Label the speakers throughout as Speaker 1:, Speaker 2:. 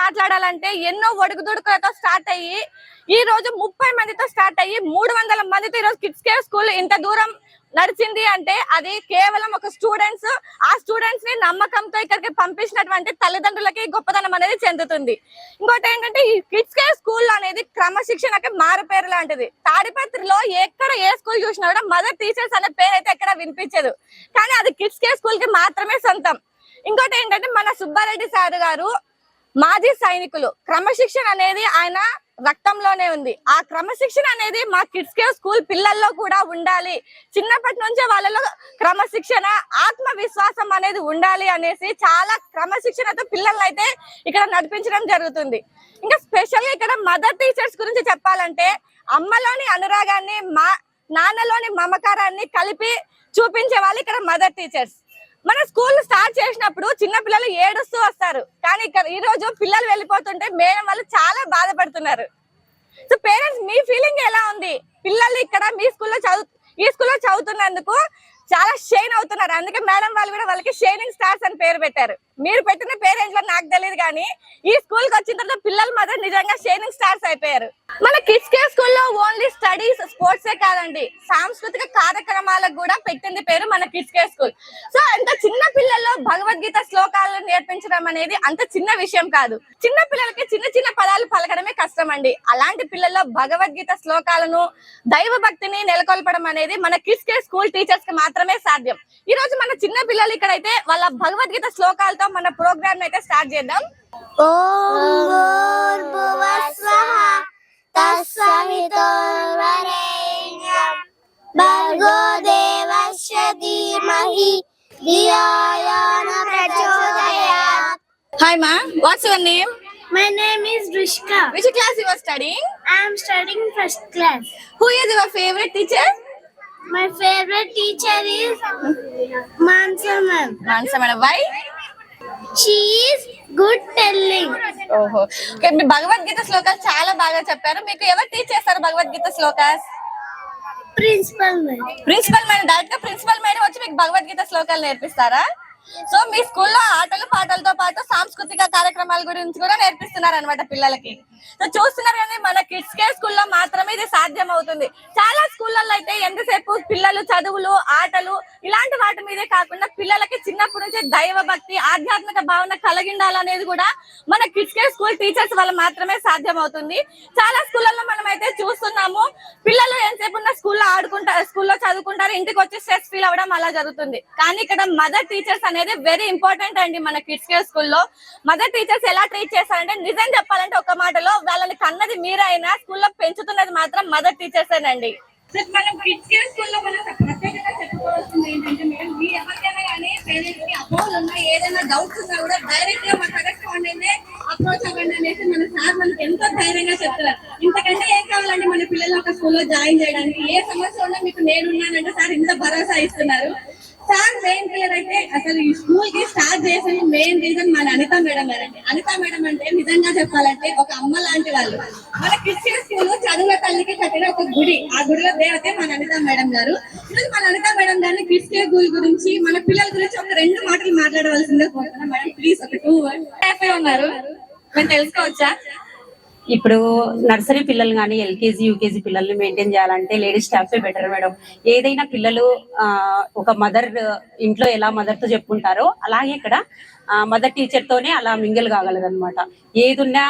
Speaker 1: మాట్లాడాలంటే ఎన్నో ఒడుగుదొడుకులతో స్టార్ట్ అయ్యి ఈ రోజు 30 మందితో స్టార్ట్ అయ్యి 300 మందితో ఈ రోజు కిడ్స్ కేర్ స్కూల్ ఇంత దూరం నడిచింది అంటే అది కేవలం ఒక స్టూడెంట్స్ ఆ స్టూడెంట్స్ ని నమ్మకంతో ఇక్కడికి పంపించినటువంటి తల్లిదండ్రులకి గొప్పతనం అనేది చెందుతుంది. ఇంకోటి ఏంటంటే ఈ కిడ్స్ కేర్ స్కూల్ అనేది క్రమశిక్షణకి మారుపేరు లాంటిది. తాడిపత్రిలో ఎక్కడ ఏ స్కూల్ చూసినా కూడా మదర్ టీచర్స్ అనే పేరు అయితే ఎక్కడ వినిపించదు, కానీ అది కిడ్స్ కేర్ స్కూల్ కి మాత్రమే సొంతం. ఇంకోటి ఏంటంటే మన సుబ్బారెడ్డి సార్ గారు మాజీ సైనికులు, క్రమశిక్షణ అనేది ఆయన రక్తంలోనే ఉంది. ఆ క్రమశిక్షణ అనేది మా కిడ్స్ కేర్ స్కూల్ పిల్లల్లో కూడా ఉండాలి, చిన్నప్పటి నుంచే వాళ్ళలో క్రమశిక్షణ ఆత్మవిశ్వాసం అనేది ఉండాలి అనేసి చాలా క్రమశిక్షణతో పిల్లల్ని అయితే ఇక్కడ నడిపించడం జరుగుతుంది. ఇంకా స్పెషల్ గా ఇక్కడ మదర్ టీచర్స్ గురించి చెప్పాలంటే అమ్మలోని అనురాగాన్ని నాన్నలోని మమకారాన్ని కలిపి చూపించే వాళ్ళు ఇక్కడ మదర్ టీచర్స్. మన స్కూల్ స్టార్ట్ చేసినప్పుడు చిన్న పిల్లలు ఏడుస్తూ వస్తారు, కానీ ఇక్కడ ఈ రోజు పిల్లలు వెళ్ళిపోతుంటే మేడం వాళ్ళు చాలా బాధపడుతున్నారు. సో పేరెంట్స్ మీ ఫీలింగ్ ఎలా ఉంది? పిల్లలు ఇక్కడ మీ స్కూల్లో ఈ స్కూల్లో చదువుతున్నందుకు చాలా షైన్ అవుతున్నారు, అందుకే మేడం వాళ్ళు కూడా వాళ్ళకి షైనింగ్ స్టార్స్ అని పేరు పెట్టారు. మీరు పెట్టిన పేరెంట్స్ నాకు తెలియదు, కానీ ఈ స్కూల్ కి వచ్చిన తర్వాత పిల్లలు మాత్రం నిజంగా షైనింగ్ స్టార్స్ అయిపోయారు. మన కిడ్స్ కేర్ స్కూల్లో ఓన్లీ స్టడీస్ స్పోర్ట్సే కాదండి, సాంస్కృతిక కార్యక్రమాలకు కూడా పెట్టింది పేరు మన కిడ్స్ కేర్ స్కూల్. సో అంత చిన్న పిల్లల్లో భగవద్గీత శ్లోకాలను నేర్పించడం అనేది అంత చిన్న విషయం కాదు. చిన్న పిల్లలకి చిన్న చిన్న పదాలు పలకడమే కష్టం అండి, అలాంటి పిల్లల్లో భగవద్గీత శ్లోకాలను దైవ భక్తిని నెలకొల్పడం అనేది మన కిడ్స్ కేర్ స్కూల్ టీచర్స్ కి మాత్రమే సాధ్యం. ఈ రోజు మన చిన్న పిల్లలు ఇక్కడైతే వాళ్ళ భగవద్గీత శ్లోకాలతో మన ప్రోగ్రామ్ అయితే స్టార్ట్ చేద్దాం.
Speaker 2: ఓం భూర్భువస్వః తత్సవితుర్వరేణ్యం భర్గో దేవస్య ధీమహి ధియో యో న ప్రచోదయాత్.
Speaker 1: Hi ma, what's your name?
Speaker 2: My name is Rishka.
Speaker 1: Which class you are studying?
Speaker 2: I am studying first class.
Speaker 1: Who is your favorite teacher?
Speaker 2: My favorite teacher is Mansa ma'am.
Speaker 1: Mansa madam. Why?
Speaker 2: She is good telling.
Speaker 1: ఓహో, okay. మీ భగవద్గీత శ్లోకాలు చాలా బాగా చెప్పారు. మీకు ఎవరు teach చేస్తారు భగవద్గీత శ్లోకాస్?
Speaker 2: Principal ma'am.
Speaker 1: Principal madam, direct గా ప్రిన్సిపల్ మేడం వచ్చి మీకు భగవద్గీత శ్లోకాలు నేర్పిస్తారా? సో మీ స్కూల్లో ఆటలు పాటలతో పాటు సాంస్కృతిక కార్యక్రమాల గురించి కూడా నేర్పిస్తున్నారు అనమాట పిల్లలకి. సో చూస్తున్నారు కానీ మన కిడ్స్ కేర్ స్కూల్లో మాత్రమే ఇది సాధ్యం అవుతుంది. చాలా స్కూళ్ళల్లో అయితే ఎంతసేపు పిల్లలు చదువులు ఆటలు ఇలాంటి వాటి మీదే కాకుండా పిల్లలకి చిన్నప్పటి నుంచే దైవ భక్తి ఆధ్యాత్మిక భావన కలిగిండాలనేది కూడా మన కిడ్స్ కేర్ స్కూల్ టీచర్స్ వల్ల మాత్రమే సాధ్యం అవుతుంది. చాలా స్కూళ్ళల్లో మనం అయితే చూస్తున్నాము, పిల్లలు ఎంతసేపు ఉన్న స్కూల్లో చదువుకుంటారు, ఇంటికి వచ్చి స్ట్రెస్ ఫీల్ అవ్వడం అలా జరుగుతుంది. కానీ ఇక్కడ మదర్ టీచర్స్ అనేది వెరీ ఇంపార్టెంట్ అండి. మన కిడ్స్ కేర్ స్కూల్లో మదర్ టీచర్స్ ఎలా ట్రీట్ చేస్తారంటే నిజం చెప్పాలంటే ఒక మాటలో వాళ్ళని కన్నది మీరైనా స్కూల్లో పెంచుతున్నది మాత్రం మదర్ టీచర్సేనండి. మనం కిడ్స్ కేర్ స్కూల్లో మనం ప్రత్యేకంగా చెప్పుకోవాల్సింది ఏంటంటే మేడం, మీ ఎవరికైనా కానీ పేరెంట్స్ కి అపోహలు ఉన్నా ఏదైనా డౌట్స్ ఉన్నా కూడా డైరెక్ట్ గా మా కరెస్పాండెంట్ అప్రోచ్ అవ్వండి అనేసి మన సార్ మనకి ఎంతో ధైర్యంగా చెప్తారు. ఇంతకంటే ఏం కావాలంటే మన పిల్లలు ఒక స్కూల్లో జాయిన్ చేయడానికి ఏ సమస్య ఉన్నా మీకు నేనున్నానంటే సార్ ఇంత భరోసా ఇస్తున్నారు. సార్ మెయిన్ పిల్లర్ అయితే అసలు ఈ స్కూల్ కి స్టార్ట్ చేసిన మెయిన్ రీజన్ మన అనిత మేడం గారండి. అనిత మేడం అంటే నిజంగా చెప్పాలంటే ఒక అమ్మ లాంటి వాళ్ళు. మన క్రిస్టియన్ స్కూల్ చదువుల తల్లికి కట్టిన ఒక గుడి, ఆ గుడిలో దేవతే మన అనిత మేడం గారు. ఈరోజు మన అనిత మేడం గారిని క్రిస్టియన్ స్కూల్ గురించి మన పిల్లల గురించి ఒక 2 మాటలు మాట్లాడవలసిందే కోరుతున్నాం మేడం. ప్లీజ్ ఒక 2 words ఉన్నారు మేము తెలుసుకోవచ్చా?
Speaker 3: ఇప్పుడు నర్సరీ పిల్లలు కానీ ఎల్కేజీ యూకేజీ పిల్లల్ని మెయింటైన్ చేయాలంటే లేడీస్ స్టాఫే బెటర్ మేడం. ఏదైనా పిల్లలు ఒక మదర్ ఇంట్లో ఎలా మదర్ తో చెప్పుకుంటారో అలాగే ఇక్కడ మదర్ టీచర్ తోనే అలా మింగిల్ కాగలదు అనమాట. ఏదున్నా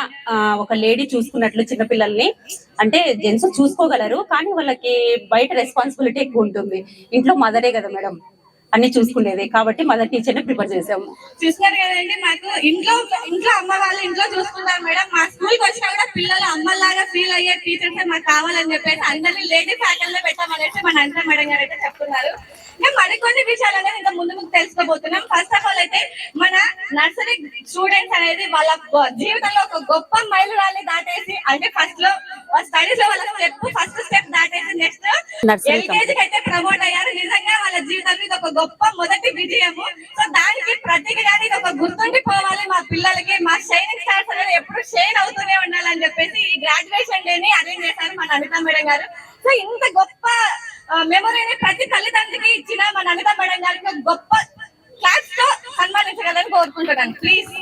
Speaker 3: ఒక లేడీ చూసుకున్నట్లు చిన్నపిల్లల్ని అంటే జెంట్స్ చూసుకోగలరు, కానీ వాళ్ళకి బయట రెస్పాన్సిబిలిటీ ఎక్కువ ఉంటుంది. ఇంట్లో మదరే కదా మేడం అన్ని చూసుకునేది, కాబట్టి మదర్ టీచర్ ని ప్రిపేర్ చేసాము.
Speaker 1: చూస్తున్నారు కదండి, మాకు ఇంట్లో అమ్మ వాళ్ళు ఇంట్లో చూసుకున్నారు మేడం. మా స్కూల్ కి వచ్చినా కూడా పిల్లలు అమ్మలాగా ఫీల్ అయ్యే టీచర్స్ మాకు కావాలని చెప్పేసి అందరినీ లేడీ ఫ్యాకల్టీ పెట్టామనేసి మన అనిత మేడం గారు అయితే చెప్తున్నారు. మేము మరికొన్ని విషయాలు అనేది ఇంకా ముందు తెలుసుకోబోతున్నాం. ఫస్ట్ ఆఫ్ ఆల్ అయితే మన నర్సరీ స్టూడెంట్స్ అనేది వాళ్ళ జీవితంలో ఒక గొప్ప మైలురాళ్ళని దాటేసి, అంటే ఫస్ట్ లో స్టడీస్ లో వాళ్ళ ఫస్ట్ స్టెప్ దాటేసి నెక్స్ట్ ఎల్కేజీకి అయితే ప్రమోట్ అయ్యారు. నిజంగా వాళ్ళ జీవితంలో ఇది ఒక గొప్ప మొదటి విజయము. సో దానికి ప్రతిగా ఇది ఒక గుర్తుండిపోవాలి మా పిల్లలకి. మా షైనింగ్ స్టార్స్ అనేది ఎప్పుడు షైన్ అవుతూనే ఉండాలని చెప్పేసి ఈ గ్రాడ్యుయేషన్ డే ని అరేంజ్ చేశారు మన అనిత మేడం గారు. సో ఇంత గొప్ప మెమొరీని ప్రతి తల్లిదండ్రులకి ఇచ్చిన మన అనిత మేడం గారికి గొప్ప క్లాస్ తో సన్మానించగలని కోరుకుంటున్నాను. ప్లీజ్.